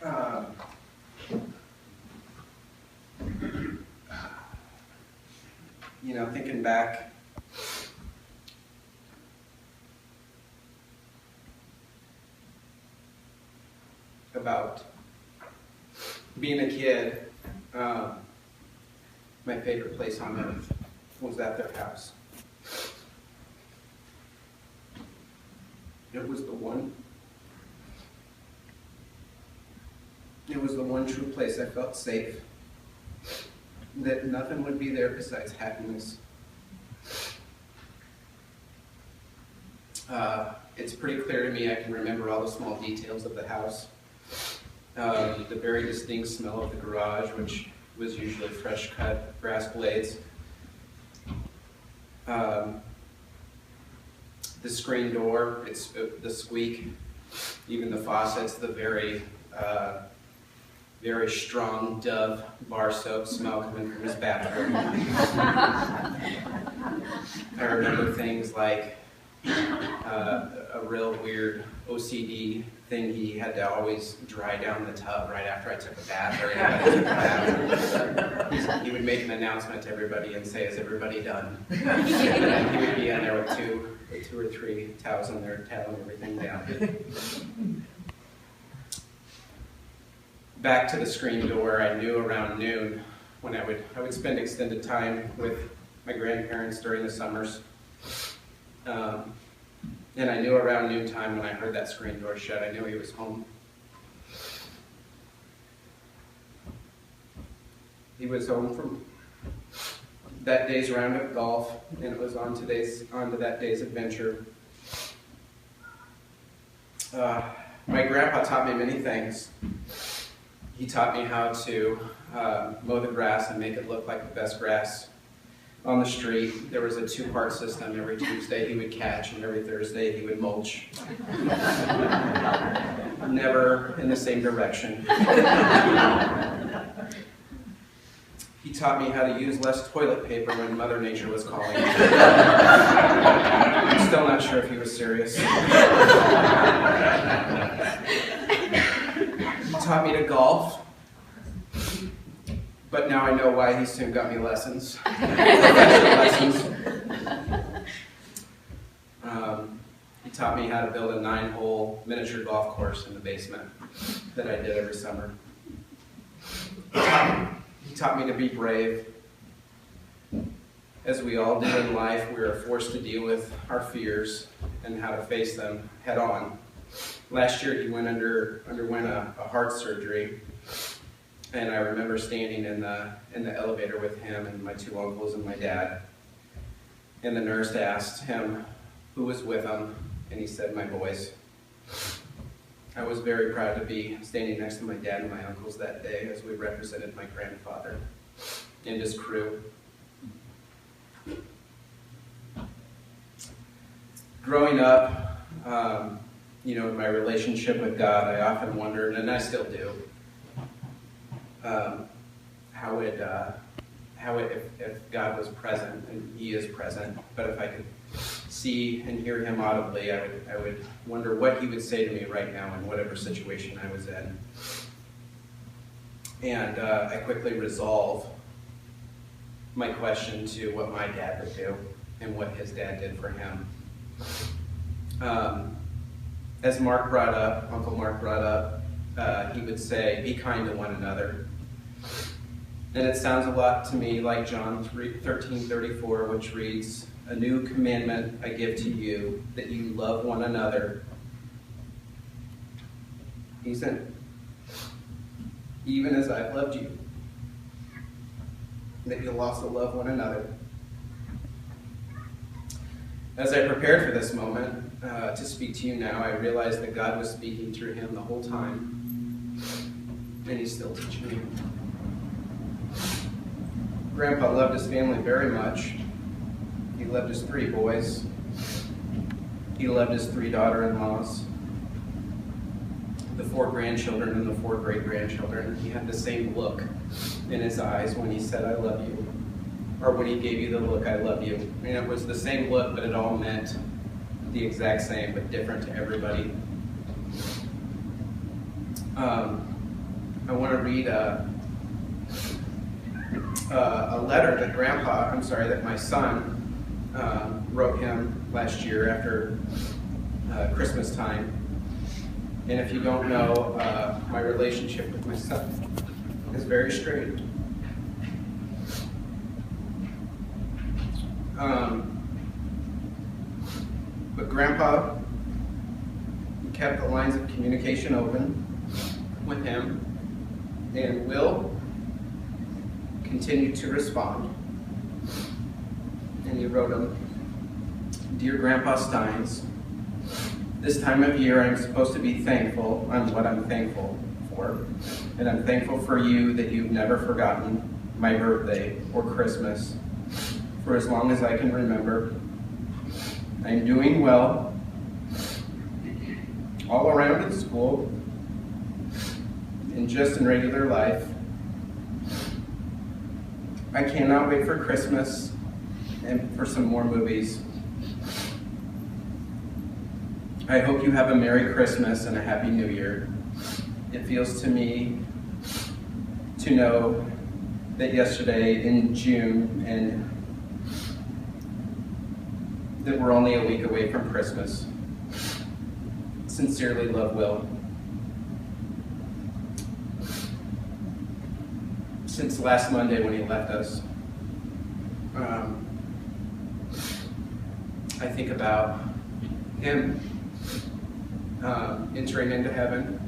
Um, Thinking back, about being a kid, my favorite place on earth was at their house. It was the one true place I felt safe, that nothing would be there besides happiness. It's pretty clear to me I can remember all the small details of the house. The very distinct smell of the garage, which was usually fresh cut grass blades. The screen door, it's the squeak, even the faucets, the very strong Dove bar soap smell coming from his bathroom. I remember things like a real weird OCD thing. He had to always dry down the tub right after I took a bath, or anybody took a bath. He would make an announcement to everybody and say, "Is everybody done?" And then he would be in there with two or three towels in there, toweling everything down. Back to the screen door, I knew around noon when I would spend extended time with my grandparents during the summers. And I knew around noontime when I heard that screen door shut, I knew he was home. He was home from that day's round of golf, and it was on to that day's adventure. My grandpa taught me many things. He taught me how to mow the grass and make it look like the best grass on the street. There was a two-part system. Every Tuesday he would catch, and every Thursday he would mulch. Never in the same direction. He taught me how to use less toilet paper when Mother Nature was calling. I'm still not sure if he was serious. He taught me to golf. But now I know why he soon got me lessons. He taught me how to build a 9-hole miniature golf course in the basement that I did every summer. He taught me to be brave. As we all do in life, we are forced to deal with our fears and how to face them head on. Last year he underwent a heart surgery. And I remember standing in the elevator with him and my two uncles and my dad. And the nurse asked him who was with him, and he said, "My boys." I was very proud to be standing next to my dad and my uncles that day as we represented my grandfather and his crew. Growing up, in my relationship with God, I often wondered, and I still do, if God was present, and He is present, but if I could see and hear Him audibly, I would wonder what He would say to me right now in whatever situation I was in. And I quickly resolve my question to what my dad would do and what his dad did for him. As Uncle Mark brought up, he would say, "Be kind to one another." And it sounds a lot to me like John 13:34, which reads, "A new commandment I give to you, that you love one another." He said, "Even as I've loved you, that you'll also love one another." As I prepared for this moment to speak to you now, I realized that God was speaking through him the whole time, and He's still teaching me. Grandpa loved his family very much. He loved his 3 boys. He loved his 3 daughter-in-laws, the 4 grandchildren and the 4 great-grandchildren. He had the same look in his eyes when he said, "I love you," or when he gave you the look, "I love you." And it was the same look, but it all meant the exact same, but different to everybody. I want to read a letter that that my son wrote him last year after Christmas time. And if you don't know, my relationship with my son is very strained. But Grandpa kept the lines of communication open with him and will continue to respond. And he wrote him, "Dear Grandpa Stines, this time of year I'm supposed to be thankful on what I'm thankful for. And I'm thankful for you that you've never forgotten my birthday or Christmas for as long as I can remember. I'm doing well all around in school and just in regular life. I cannot wait for Christmas and for some more movies. I hope you have a Merry Christmas and a Happy New Year. It feels to me to know that yesterday in June and that we're only a week away from Christmas. Sincerely, love, Will." Since last Monday when he left us, I think about him entering into heaven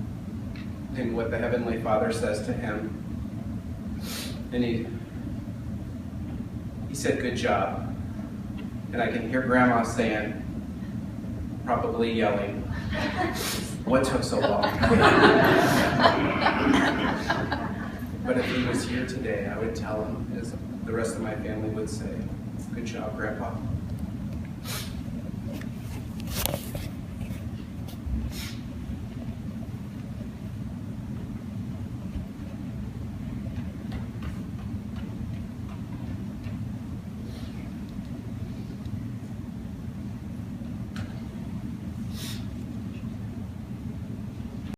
and what the Heavenly Father says to him. And he said, "Good job." And I can hear Grandma saying, probably yelling, "What took so long?" But if he was here today, I would tell him, as the rest of my family would say, "Good job, Grandpa."